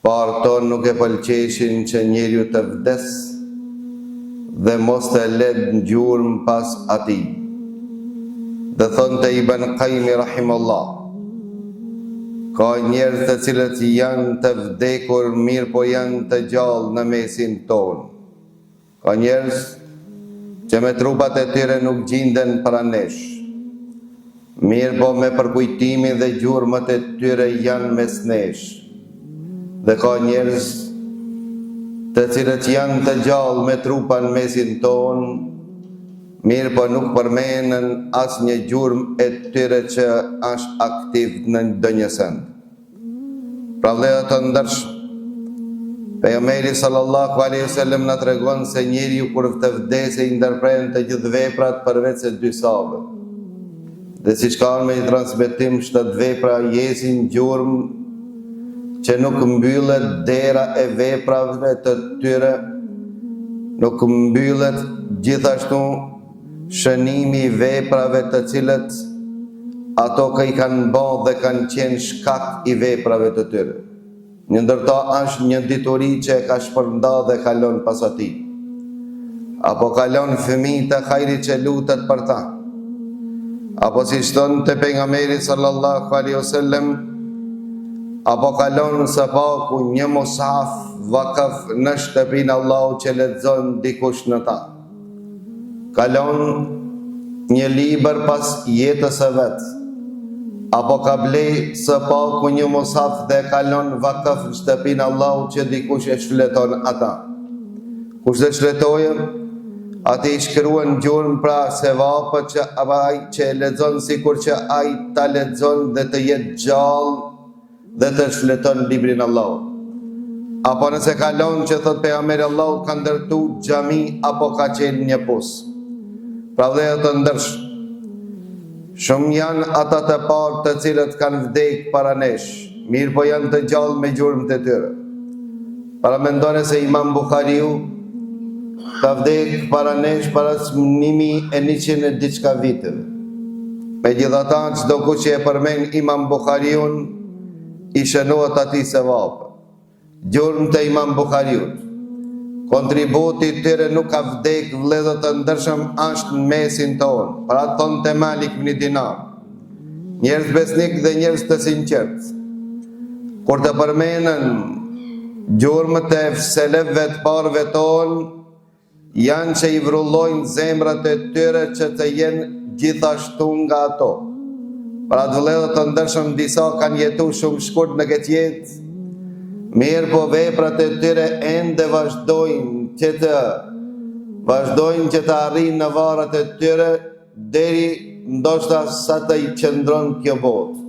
Parë tonë nuk e pëlqeshin që njeriu të vdes dhe mos të led në gjurmë pas ati. Dhe thonë të Ibn Qayyim rahimullah, ka njerëz të cilët janë të vdekur mirë po janë të gjallë në mesin tonë. Ka njerëz që me trupat e tyre nuk gjinden pra nesh, mirë po me përkujtimin dhe gjurmët e tyre janë mes nesh. Dhe ka njerëz të cilët janë të gjallë me trupa në mesin tonë, mirë po nuk përmenen as një gjurmë e tyre që është aktiv në ndonjë send. Pra vëllezër të ndershëm, pejgamberi sallallahu alaihi wasallam na tregon se njeriu kur të vdesë i ndërpren të gjithë veprat përveç se 2 sabe. Dhe siç ka me një transmetim 7 vepra jesin gjurmë që nuk mbyllet dera e veprave të tyre, nuk mbyllet gjithashtu shënimi i veprave të cilët ato që i kanë bërë dhe kanë qenë shkak i veprave të tyre. Një ndërto është një dituri që e ka shpërnda dhe kalon pas ati, apo kalon fëmijë të hajrit që lutet për ta, apo si thon te pejgamberi sallallahu alaihi wasallam, apo kalon së paku një mushaf vakaf në shtëpinë Allahu që lexon dikush në ta, kalon një libër pas jetës së vet, apo ka blej së paku një mushaf dhe kalon vakaf në shtëpinë Allahu që dikush e shfleton ata. Kush dhe shletojë, ati i shkruan gjurmë pra se vapët që ai që e lexon sikur që ai ta lexon dhe të jetë gjallë dhe të shfleton librin Allahu. Apo nëse kalon që thot pejgamberi Allahu ka ndërtu xhami apo ka qenë një pus. Pra vëllezër të ndershëm, shumë janë ata të parë të cilët kanë vdek para nesh, mirë po janë të gjallë me gjurmët e tyre. Para mendoni se Imam Buhariu ka vdek para nesh para 1100 e diçka viteve. Megjithatë, çdo kush që e përmend Imam Buhariun i shënohet atij se vapë. Gjurmët e Imam Buhariut, kontributi tyre nuk ka vdek vëllezër të ndershëm është në mesin tonë. Pra thonë te Malik ibn Dinar, njerëz besnik dhe njerëz të sinqert, kur të përmenen gjurmët e selefëve të parëve tonë, janë që i vrullojnë zemrat e tyre që të jenë gjithashtu nga ato. Pra të vëllezër të ndershëm, disa kanë jetu shumë shkurt në këtë jetë, mirë po veprat e tyre ende vazhdojnë që të arrijnë në varret e tyre deri ndoshta sa të i qëndron kjo botë.